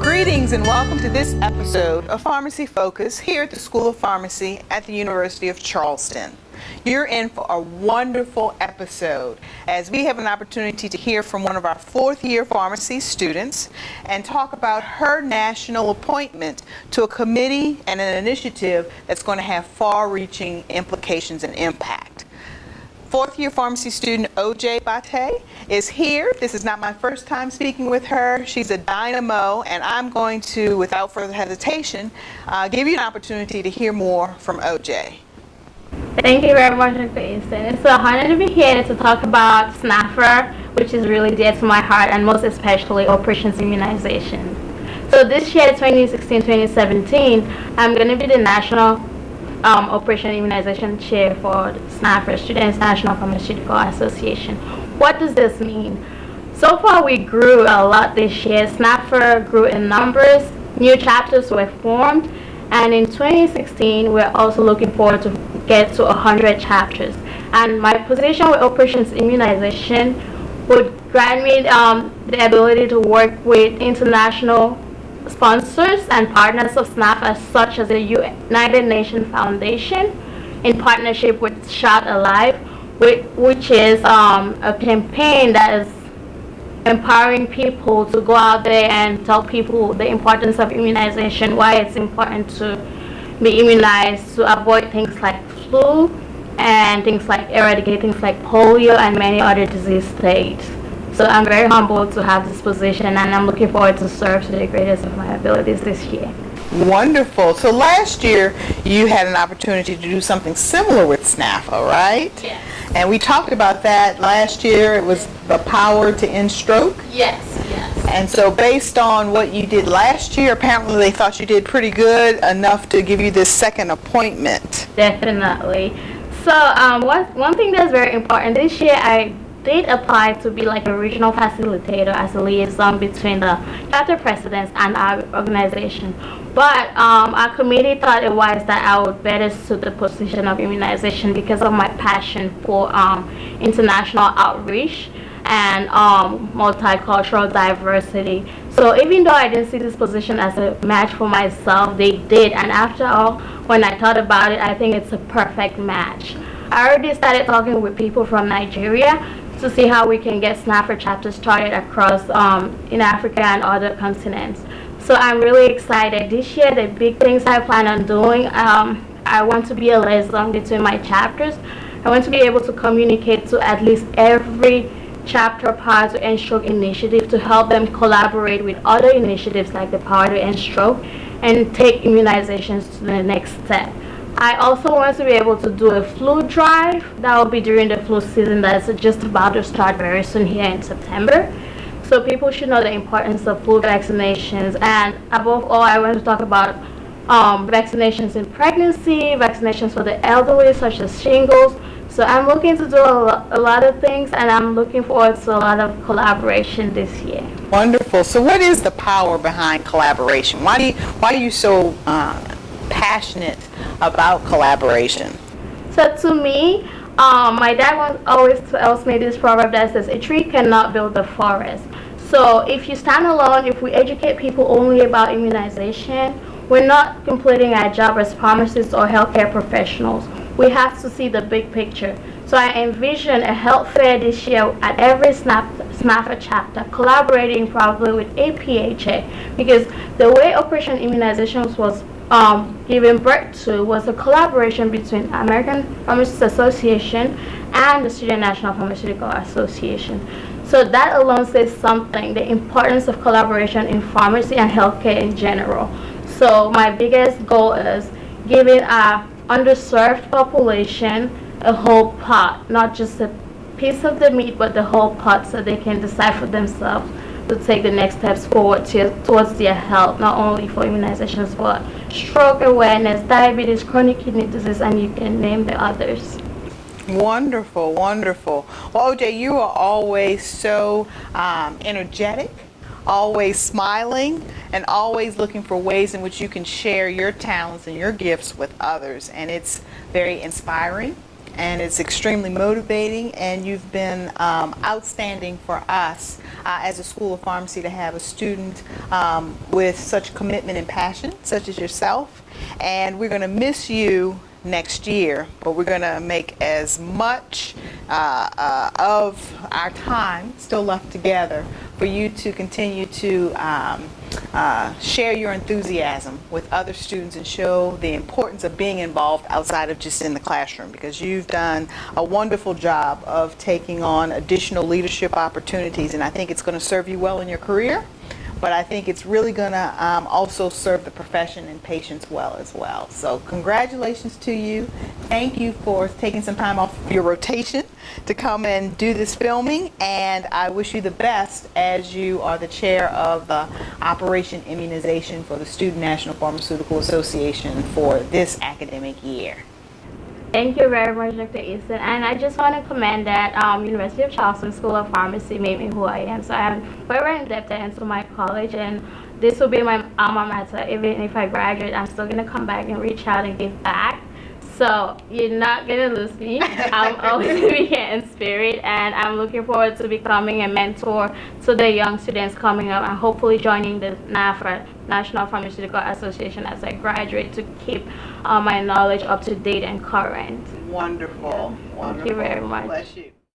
Greetings and welcome to this episode of Pharmacy Focus here at the School of Pharmacy at the University of Charleston. You're in for a wonderful episode as we have an opportunity to hear from one of our fourth-year pharmacy students and talk about her national appointment to a committee and an initiative that's going to have far-reaching implications and impact. Fourth-year pharmacy student Ojong Bate is here. This is not my first time speaking with her. She's a dynamo, and I'm going to, without further hesitation, give you an opportunity to hear more from Ojong. Thank you very much, Dr. Easton. It's an honor to be here to talk about SNAFR, which is really dear to my heart, and most especially Operations Immunization. So this year, 2016-2017, I'm going to be the National Operation Immunization Chair for SNAFR, Students National Pharmaceutical Association. What does this mean? So far, we grew a lot this year. SNAFR grew in numbers, new chapters were formed, and in 2016, we're also looking forward to get to 100 chapters. And my position with Operations Immunization would grant me the ability to work with international sponsors and partners of SNAFR, such as the United Nations Foundation, in partnership with Shot Alive, which is a campaign that is empowering people to go out there and tell people the importance of immunization, why it's important to be immunized to avoid things like flu and things like eradicate things like polio and many other disease states. So I'm very humbled to have this position, and I'm looking forward to serve to the greatest of my abilities this year. Wonderful. So last year, you had an opportunity to do something similar with SNAFR, right? Yes. And we talked about that last year. It was the power to end stroke. Yes. And so based on what you did last year, apparently they thought you did pretty good, enough to give you this second appointment. Definitely. So one thing that's very important this year, I did apply to be like a regional facilitator as a liaison between the chapter presidents and our organization. But our committee thought it wise that I would better suit the position of immunization because of my passion for international outreach and multicultural diversity. So even though I didn't see this position as a match for myself, they did. And after all, when I thought about it, I think it's a perfect match. I already started talking with people from Nigeria to see how we can get SNAFR chapters started across in Africa and other continents. So I'm really excited. This year, the big things I plan on doing, I want to be a liaison between my chapters. I want to be able to communicate to at least every chapter Power to End Stroke initiative to help them collaborate with other initiatives like the Power to End Stroke and take immunizations to the next step. I also want to be able to do a flu drive. That will be during the flu season that's just about to start very soon here in September. So people should know the importance of flu vaccinations. And above all, I want to talk about vaccinations in pregnancy, vaccinations for the elderly, such as shingles. So I'm looking to do a lot of things, and I'm looking forward to a lot of collaboration this year. Wonderful. So what is the power behind collaboration? Why are you so passionate about collaboration? So to me, my dad always tells me this proverb that says, a tree cannot build a forest. So if you stand alone, if we educate people only about immunization, we're not completing our job as pharmacists or healthcare professionals. We have to see the big picture. So I envision a health fair this year at every SNAFR chapter, collaborating probably with APHA, because the way Operation Immunizations was given birth to was a collaboration between American Pharmacists Association and the Student National Pharmaceutical Association. So that alone says something, the importance of collaboration in pharmacy and healthcare in general. So my biggest goal is giving our underserved population a whole pot, not just a piece of the meat, but the whole pot, so they can decide for themselves to take the next steps forward towards their health, not only for immunizations, but stroke awareness, diabetes, chronic kidney disease, and you can name the others. Wonderful, wonderful. Well, Ojong, you are always so energetic, always smiling, and always looking for ways in which you can share your talents and your gifts with others. And it's very inspiring and it's extremely motivating, and you've been outstanding for us as a School of Pharmacy to have a student with such commitment and passion, such as yourself. And we're going to miss you next year, but we're going to make as much of our time still left together for you to continue to share your enthusiasm with other students and show the importance of being involved outside of just in the classroom, because you've done a wonderful job of taking on additional leadership opportunities, and I think it's going to serve you well in your career. But I think it's really going to also serve the profession and patients well as well. So congratulations to you. Thank you for taking some time off your rotation to come and do this filming. And I wish you the best as you are the chair of the Operation Immunization for the Student National Pharmaceutical Association for this academic year. Thank you very much, Dr. Easton. And I just want to commend that University of Charleston School of Pharmacy made me who I am. So I'm very indebted to my college, and this will be my alma mater. Even if I graduate, I'm still going to come back and reach out and give back. So you're not going to lose me. I'm always going to be here in spirit, and I'm looking forward to becoming a mentor to the young students coming up and hopefully joining the NAPHA, National Pharmaceutical Association, as I graduate, to keep my knowledge up to date and current. Wonderful. Yeah. Wonderful. Thank you very much. Bless you.